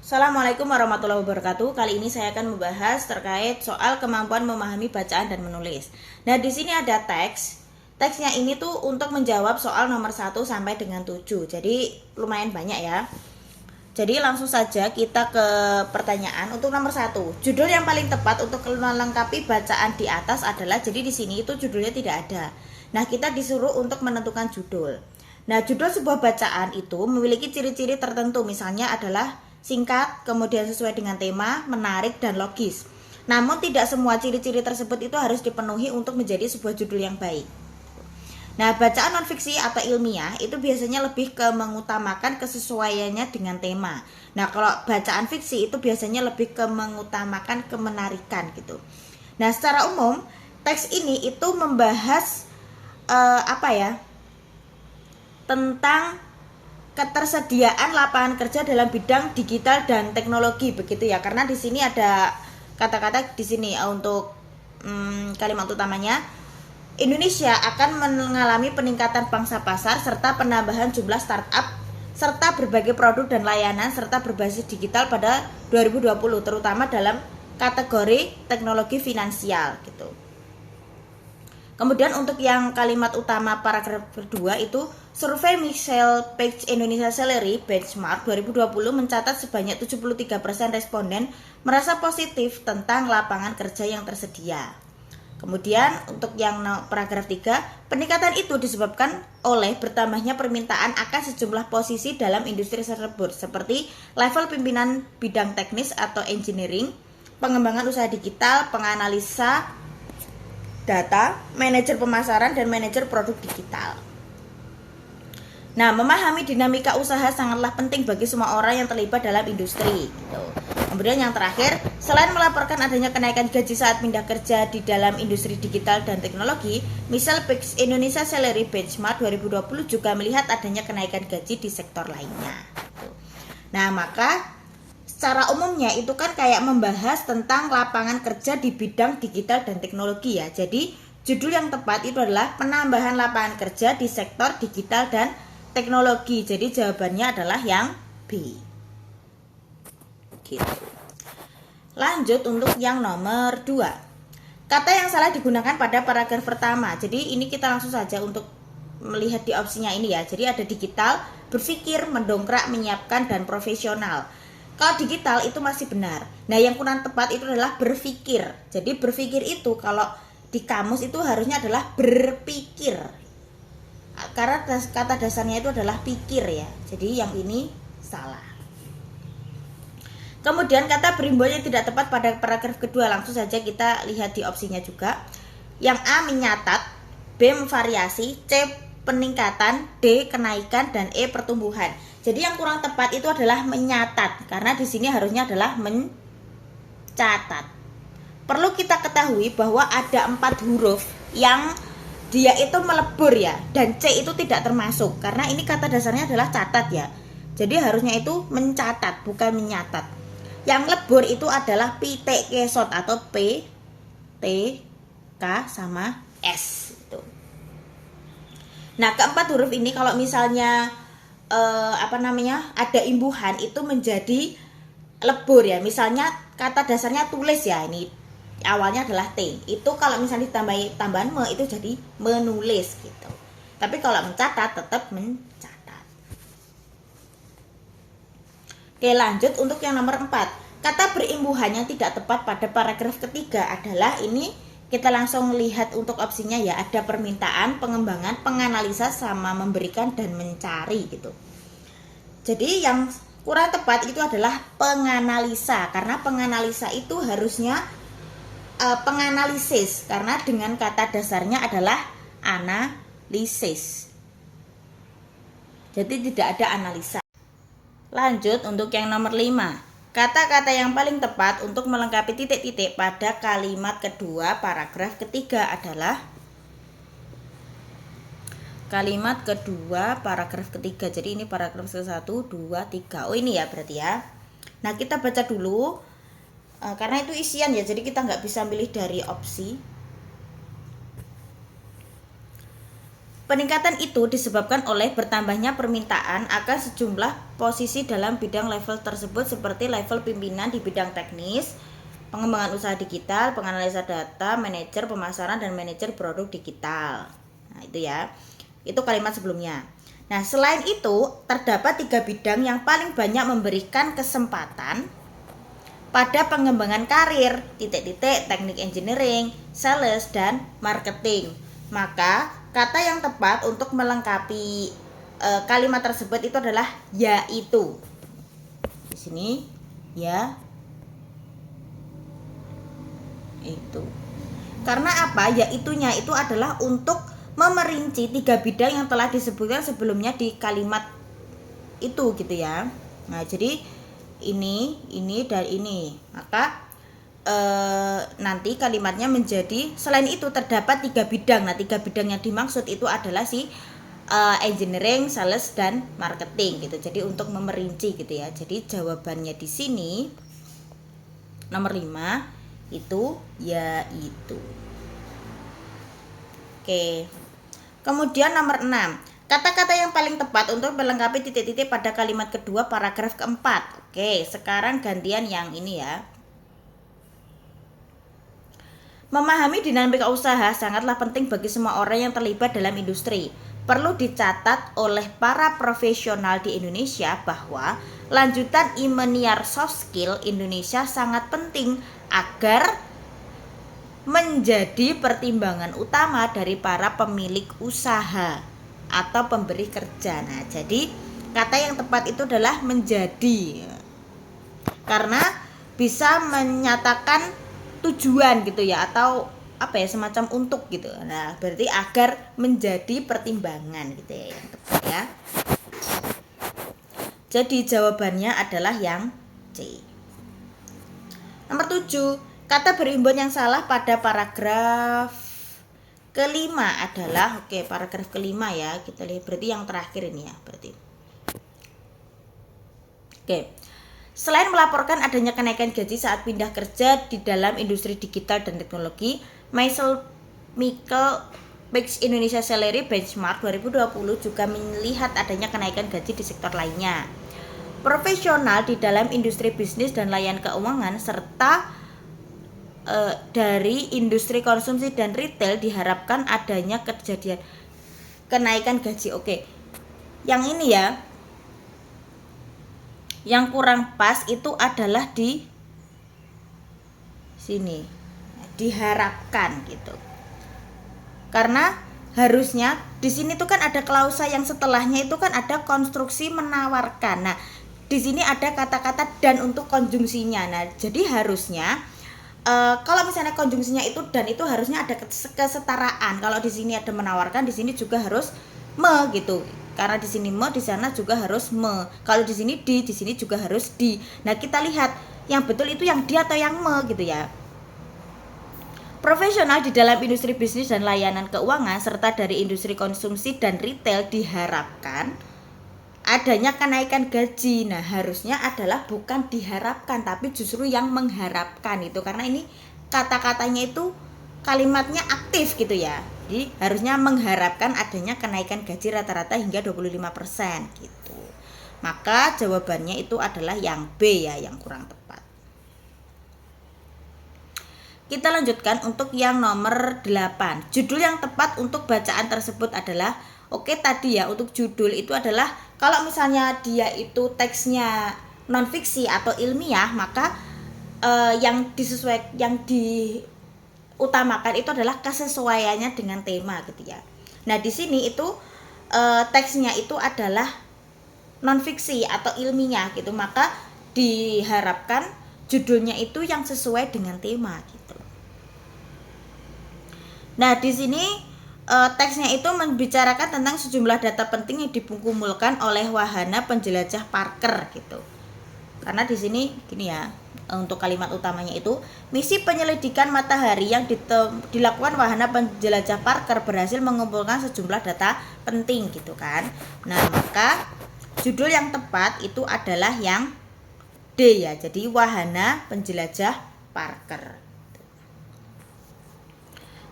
Assalamualaikum warahmatullahi wabarakatuh. Kali ini saya akan membahas terkait soal kemampuan memahami bacaan dan menulis. Nah, di sini ada teks. Teksnya ini tuh untuk menjawab soal nomor 1 sampai dengan 7. Jadi lumayan banyak ya. Jadi langsung saja kita ke pertanyaan untuk nomor 1. Judul yang paling tepat untuk melengkapi bacaan di atas adalah, jadi di sini itu judulnya tidak ada. Nah, kita disuruh untuk menentukan judul. Nah, judul sebuah bacaan itu memiliki ciri-ciri tertentu, misalnya adalah singkat, kemudian sesuai dengan tema, menarik, dan logis. Namun tidak semua ciri-ciri tersebut itu harus dipenuhi untuk menjadi sebuah judul yang baik. Nah, bacaan non-fiksi atau ilmiah itu biasanya lebih ke mengutamakan kesesuaiannya dengan tema. Nah, kalau bacaan fiksi itu biasanya lebih ke mengutamakan kemenarikan gitu. Nah, secara umum teks ini itu membahas tentang ketersediaan lapangan kerja dalam bidang digital dan teknologi begitu ya. Karena di sini ada kata-kata di sini untuk kalimat utamanya, Indonesia akan mengalami peningkatan pangsa pasar serta penambahan jumlah startup serta berbagai produk dan layanan serta berbasis digital pada 2020 terutama dalam kategori teknologi finansial gitu. Kemudian untuk yang kalimat utama paragraf kedua itu, survei Michelle Page Indonesia Salary Benchmark 2020 mencatat sebanyak 73% responden merasa positif tentang lapangan kerja yang tersedia. Kemudian untuk yang paragraf 3, peningkatan itu disebabkan oleh bertambahnya permintaan akan sejumlah posisi dalam industri tersebut seperti level pimpinan bidang teknis atau engineering, pengembangan usaha digital, penganalisa data, manajer pemasaran, dan manajer produk digital. Nah, memahami dinamika usaha sangatlah penting bagi semua orang yang terlibat dalam industri gitu. Kemudian yang terakhir, selain melaporkan adanya kenaikan gaji saat pindah kerja di dalam industri digital dan teknologi, Michelle Page Indonesia Salary Benchmark 2020 juga melihat adanya kenaikan gaji di sektor lainnya. Nah, maka secara umumnya itu kan kayak membahas tentang lapangan kerja di bidang digital dan teknologi ya. Jadi judul yang tepat itu adalah penambahan lapangan kerja di sektor digital dan teknologi. Jadi jawabannya adalah yang B. Gitu. Lanjut untuk yang nomor 2. Kata yang salah digunakan pada paragraf pertama. Jadi ini kita langsung saja untuk melihat di opsinya ini ya. Jadi ada digital, berpikir, mendongkrak, menyiapkan, dan profesional. Kalau digital itu masih benar. Nah, yang kurang tepat itu adalah berpikir. Jadi berpikir itu kalau di kamus itu harusnya adalah berpikir. Karena kata dasarnya itu adalah pikir ya. Jadi yang ini salah. Kemudian kata berimbau yang tidak tepat pada paragraf kedua, langsung saja kita lihat di opsinya juga. Yang A menyatat, B memvariasi, C peningkatan, D kenaikan, dan E pertumbuhan. Jadi yang kurang tepat itu adalah menyatat, karena di sini harusnya adalah mencatat. Perlu kita ketahui bahwa ada 4 huruf yang dia itu melebur ya, dan C itu tidak termasuk karena ini kata dasarnya adalah catat ya. Jadi harusnya itu mencatat bukan menyatat. Yang lebur itu adalah pitik kesot atau P, T, K sama S itu. Nah, keempat huruf ini kalau misalnya ada imbuhan itu menjadi lebur ya. Misalnya kata dasarnya tulis ya, ini awalnya adalah T. Itu kalau misalnya ditambahi tambahan me itu jadi menulis gitu. Tapi kalau mencatat tetap mencatat. Oke, lanjut untuk yang nomor 4. Kata berimbuhan yang tidak tepat pada paragraf ketiga adalah ini. Kita langsung lihat untuk opsinya ya, ada permintaan, pengembangan, penganalisa, sama memberikan dan mencari gitu. Jadi yang kurang tepat itu adalah penganalisa, karena penganalisa itu harusnya penganalisis, karena dengan kata dasarnya adalah analisis. Jadi tidak ada analisa. Lanjut untuk yang nomor 5. Kata-kata yang paling tepat untuk melengkapi titik-titik pada kalimat kedua paragraf ketiga adalah kalimat kedua paragraf ketiga. Jadi ini paragraf ke-1, 2, 3. Oh ini ya berarti ya. Nah, kita baca dulu karena itu isian ya, jadi kita nggak bisa milih dari opsi. Peningkatan itu disebabkan oleh bertambahnya permintaan akan sejumlah posisi dalam bidang level tersebut seperti level pimpinan di bidang teknis, pengembangan usaha digital, penganalisa data, manajer pemasaran, dan manajer produk digital. Nah itu ya, itu kalimat sebelumnya. Nah selain itu terdapat 3 bidang yang paling banyak memberikan kesempatan pada pengembangan karir, teknik engineering, sales, dan marketing. Maka kata yang tepat untuk melengkapi kalimat tersebut itu adalah yaitu. Di sini ya itu. Karena apa? Yaitunya itu adalah untuk memerinci 3 bidang yang telah disebutkan sebelumnya di kalimat itu gitu ya. Nah, jadi ini dan ini. Maka nanti kalimatnya menjadi selain itu terdapat 3 bidang. Nah 3 bidang yang dimaksud itu adalah si engineering, sales, dan marketing gitu. Jadi untuk memerinci gitu ya. Jadi jawabannya di sini nomor 5 itu yaitu. Oke. Kemudian nomor 6, kata-kata yang paling tepat untuk melengkapi titik-titik pada kalimat kedua paragraf keempat. Oke, sekarang gantian yang ini ya. Memahami dinamika usaha sangatlah penting bagi semua orang yang terlibat dalam industri. Perlu dicatat oleh para profesional di Indonesia bahwa lanjutan Imeniar Soft Skill Indonesia sangat penting agar menjadi pertimbangan utama dari para pemilik usaha atau pemberi kerja. Nah, jadi kata yang tepat itu adalah menjadi. Karena bisa menyatakan tujuan gitu ya, atau apa ya, semacam untuk gitu. Nah berarti agar menjadi pertimbangan gitu ya yang tepat ya. Jadi jawabannya adalah yang C. Nomor 7, kata berimbun yang salah pada paragraf kelima adalah paragraf kelima ya, kita lihat berarti yang terakhir ini ya berarti. Selain melaporkan adanya kenaikan gaji saat pindah kerja di dalam industri digital dan teknologi, Michael Page Indonesia Salary Benchmark 2020 juga melihat adanya kenaikan gaji di sektor lainnya. Profesional di dalam industri bisnis dan layanan keuangan serta dari industri konsumsi dan retail diharapkan adanya kejadian kenaikan gaji. Yang ini ya, yang kurang pas itu adalah di sini, diharapkan gitu. Karena harusnya di sini tuh kan ada klausa yang setelahnya itu kan ada konstruksi menawarkan. Nah, di sini ada kata-kata dan untuk konjungsinya. Nah, jadi harusnya kalau misalnya konjungsinya itu dan itu harusnya ada kesetaraan. Kalau di sini ada menawarkan, di sini juga harus me gitu. Karena di sini me, di sana juga harus me. Kalau di sini di sini juga harus di. Nah, kita lihat yang betul itu yang di atau yang me gitu ya. Profesional di dalam industri bisnis dan layanan keuangan serta dari industri konsumsi dan retail diharapkan adanya kenaikan gaji. Nah, harusnya adalah bukan diharapkan tapi justru yang mengharapkan itu, karena ini kata-katanya itu kalimatnya aktif gitu ya. Jadi harusnya mengharapkan adanya kenaikan gaji rata-rata hingga 25% gitu. Maka jawabannya itu adalah yang B ya, yang kurang tepat. Kita lanjutkan untuk yang nomor 8. Judul yang tepat untuk bacaan tersebut adalah tadi ya, untuk judul itu adalah kalau misalnya dia itu teksnya non fiksi atau ilmiah, maka yang diutamakan itu adalah kesesuaiannya dengan tema gitu ya. Nah, di sini itu teksnya itu adalah non fiksi atau ilmiah gitu, maka diharapkan judulnya itu yang sesuai dengan tema gitu. Nah, di sini teksnya itu membicarakan tentang sejumlah data penting yang dikumpulkan oleh wahana penjelajah Parker gitu. Karena di sini gini ya, untuk kalimat utamanya itu misi penyelidikan matahari yang dilakukan wahana penjelajah Parker berhasil mengumpulkan sejumlah data penting gitu kan. Nah, maka judul yang tepat itu adalah yang D ya. Jadi wahana penjelajah Parker.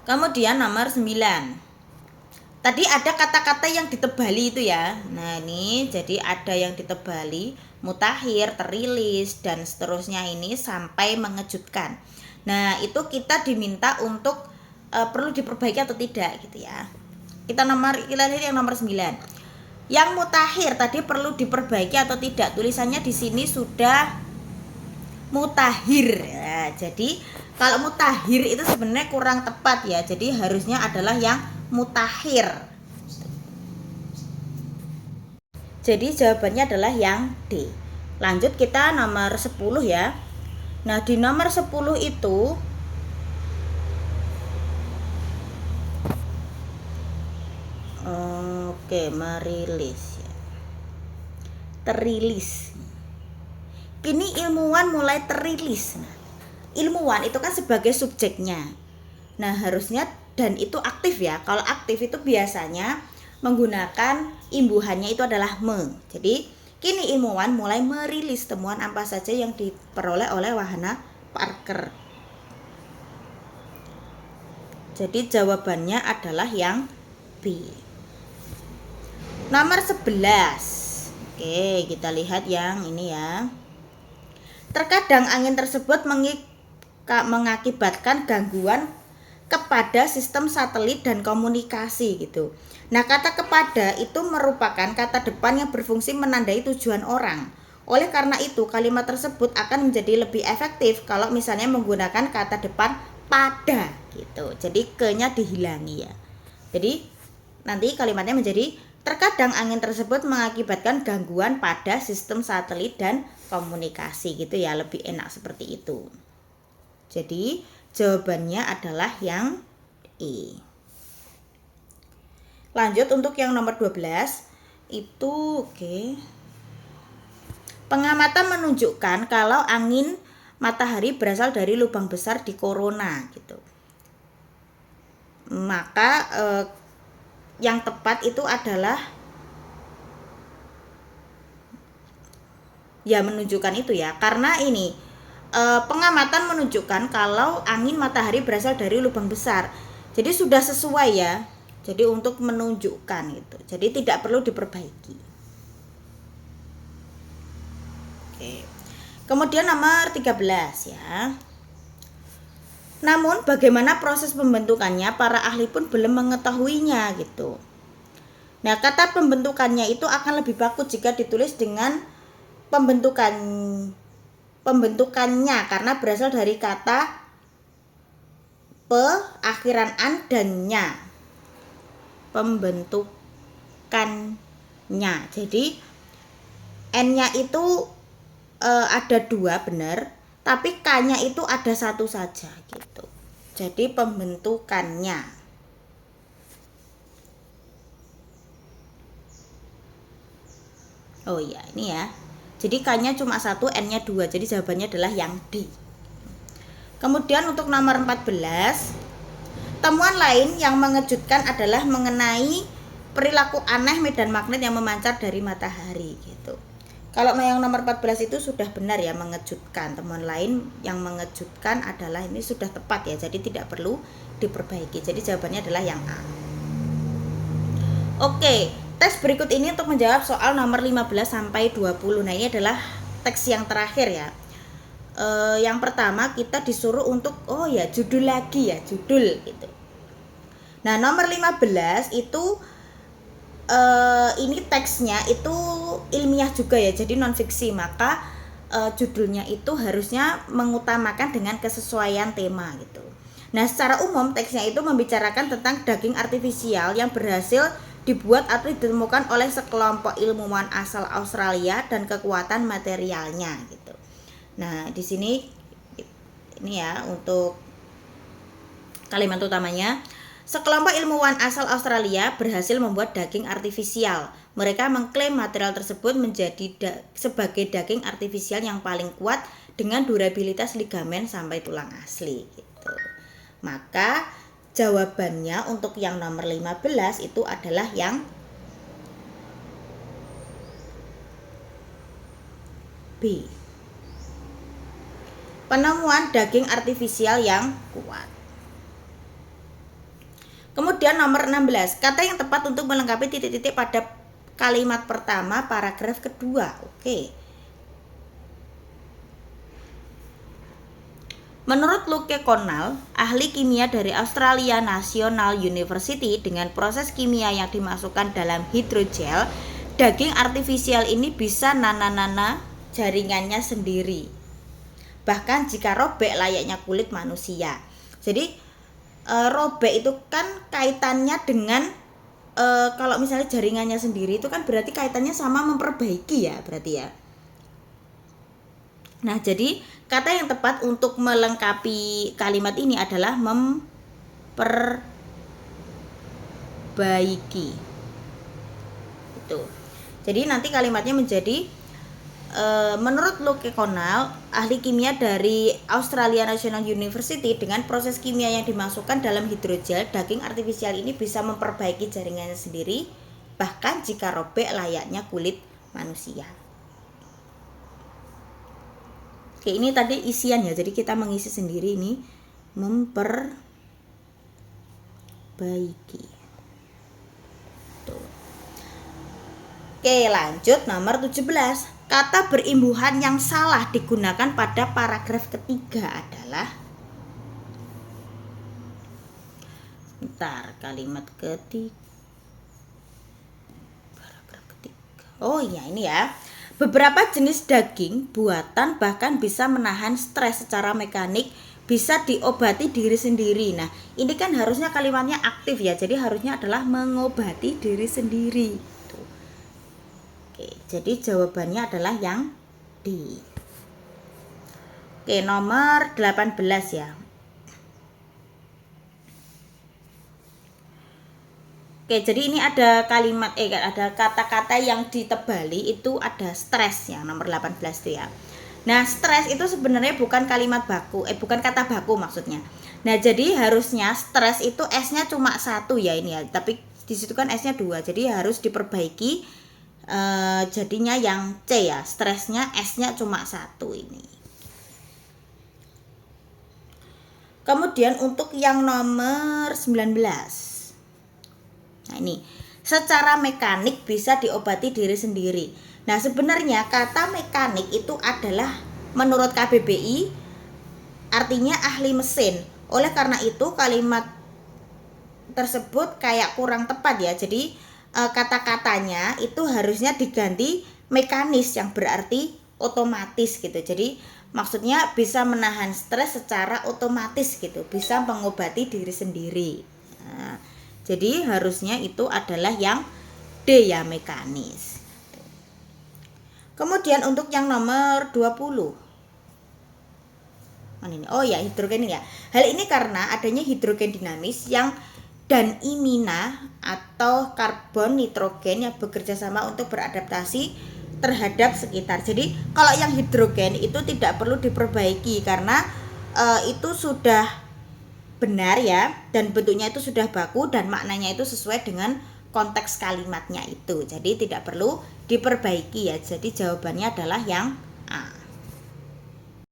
Kemudian nomor 9. Tadi ada kata-kata yang ditebali itu ya. Nah, ini jadi ada yang ditebali, mutakhir, terilis, dan seterusnya ini sampai mengejutkan. Nah, itu kita diminta untuk perlu diperbaiki atau tidak gitu ya. Kita lihat yang nomor 9. Yang mutakhir tadi perlu diperbaiki atau tidak? Tulisannya di sini sudah mutakhir. Nah, jadi kalau mutakhir itu sebenarnya kurang tepat ya. Jadi harusnya adalah yang mutakhir. Jadi jawabannya adalah yang D. Lanjut kita nomor 10 ya. Nah, di nomor 10 itu merilis ya. Terilis. Kini ilmuwan mulai terilis. Nah, ilmuwan itu kan sebagai subjeknya. Nah, harusnya dan itu aktif ya. Kalau aktif itu biasanya menggunakan imbuhannya itu adalah me. Jadi, kini ilmuwan mulai merilis temuan apa saja yang diperoleh oleh wahana Parker. Jadi jawabannya adalah yang B. Nomor 11. Oke, kita lihat yang ini ya. Terkadang angin tersebut mengakibatkan gangguan kepada sistem satelit dan komunikasi gitu. Nah, kata kepada itu merupakan kata depan yang berfungsi menandai tujuan orang. Oleh karena itu, kalimat tersebut akan menjadi lebih efektif kalau misalnya menggunakan kata depan pada gitu. Jadi ke-nya dihilangi ya. Jadi nanti kalimatnya menjadi terkadang angin tersebut mengakibatkan gangguan pada sistem satelit dan komunikasi gitu ya, lebih enak seperti itu. Jadi jawabannya adalah yang E. Lanjut untuk yang nomor 12 itu pengamatan menunjukkan kalau angin matahari berasal dari lubang besar di korona gitu. Maka yang tepat itu adalah ya menunjukkan itu ya, karena ini pengamatan menunjukkan kalau angin matahari berasal dari lubang besar. Jadi sudah sesuai ya. Jadi untuk menunjukkan itu. Jadi tidak perlu diperbaiki. Oke. Kemudian nomor 13 ya. Namun bagaimana proses pembentukannya para ahli pun belum mengetahuinya gitu. Nah, kata pembentukannya itu akan lebih bagus jika ditulis dengan pembentukannya karena berasal dari kata akhiran an dan nya. Pembentukannya. Jadi n-nya itu ada 2 benar, tapi k-nya itu ada 1 saja gitu. Jadi pembentukannya. Oh iya, ini ya. Jadi k-nya cuma 1, n-nya 2. Jadi jawabannya adalah yang D. Kemudian untuk nomor 14, temuan lain yang mengejutkan adalah mengenai perilaku aneh medan magnet yang memancar dari matahari gitu. Kalau yang nomor 14 itu sudah benar ya, mengejutkan. Temuan lain yang mengejutkan adalah ini sudah tepat ya, jadi tidak perlu diperbaiki. Jadi jawabannya adalah yang A. Oke, teks berikut ini untuk menjawab soal nomor 15 sampai 20. Nah, ini adalah teks yang terakhir ya. Yang pertama kita disuruh untuk judul lagi ya, judul gitu. Nah, nomor 15 itu ini teksnya itu ilmiah juga ya, jadi non fiksi, maka judulnya itu harusnya mengutamakan dengan kesesuaian tema gitu. Nah, secara umum teksnya itu membicarakan tentang daging artifisial yang berhasil dibuat atau ditemukan oleh sekelompok ilmuwan asal Australia dan kekuatan materialnya gitu. Nah, di sini ini ya untuk kalimat utamanya. Sekelompok ilmuwan asal Australia berhasil membuat daging artifisial. Mereka mengklaim material tersebut menjadi sebagai daging artifisial yang paling kuat dengan durabilitas ligamen sampai tulang asli gitu. Maka jawabannya untuk yang nomor 15 itu adalah yang B. Penemuan daging artifisial yang kuat. Kemudian Kemudian nomor 16, kata yang tepat untuk melengkapi titik-titik pada kalimat pertama paragraf kedua. Oke. Menurut Luke Connell, ahli kimia dari Australia National University, dengan proses kimia yang dimasukkan dalam hidrogel, daging artifisial ini bisa nana-nana jaringannya sendiri, bahkan jika robek layaknya kulit manusia. Jadi robek itu kan kaitannya dengan kalau misalnya jaringannya sendiri itu kan berarti kaitannya sama memperbaiki ya, berarti ya. Nah, jadi kata yang tepat untuk melengkapi kalimat ini adalah memperbaiki. Itu. Jadi nanti kalimatnya menjadi menurut Luke Connell, ahli kimia dari Australia National University, dengan proses kimia yang dimasukkan dalam hidrogel, daging artifisial ini bisa memperbaiki jaringannya sendiri, bahkan jika robek layaknya kulit manusia. Oke, ini tadi isian ya, jadi kita mengisi sendiri ini memperbaiki. Tuh. Oke, lanjut nomor 17. Kata berimbuhan yang salah digunakan pada paragraf ketiga adalah, kalimat ketiga. Paragraf ketiga. Oh iya, ini ya. Beberapa jenis daging buatan bahkan bisa menahan stres secara mekanik, bisa diobati diri sendiri. Nah, ini kan harusnya kalimatnya aktif ya, jadi harusnya adalah mengobati diri sendiri. Tuh. Oke, jadi jawabannya adalah yang D. Oke, nomor 18 ya. Oke, jadi ini ada kalimat ada kata-kata yang ditebali, itu ada stres yang nomor 18 itu ya. Nah, stres itu sebenarnya bukan kalimat baku, bukan kata baku maksudnya. Nah, jadi harusnya stres itu S-nya cuma 1 ya ini ya, tapi di situ kan S-nya 2. Jadi harus diperbaiki jadinya yang C ya. Stresnya S-nya cuma 1 ini. Kemudian untuk yang nomor 19. Nah, ini secara mekanik bisa diobati diri sendiri. Nah, sebenarnya kata mekanik itu adalah menurut KBBI artinya ahli mesin. Oleh karena itu kalimat tersebut kayak kurang tepat ya. Jadi kata-katanya itu harusnya diganti mekanis yang berarti otomatis gitu. Jadi maksudnya bisa menahan stres secara otomatis gitu, bisa mengobati diri sendiri. Nah, jadi harusnya itu adalah yang D ya, mekanis. Kemudian untuk yang nomor 20. Oh ya, hidrogen ya. Hal ini karena adanya hidrogen dinamis dan imina atau karbon nitrogen yang bekerja sama untuk beradaptasi terhadap sekitar. Jadi kalau yang hidrogen itu tidak perlu diperbaiki karena itu sudah benar ya, dan bentuknya itu sudah baku dan maknanya itu sesuai dengan konteks kalimatnya itu. Jadi tidak perlu diperbaiki ya. Jadi jawabannya adalah yang A.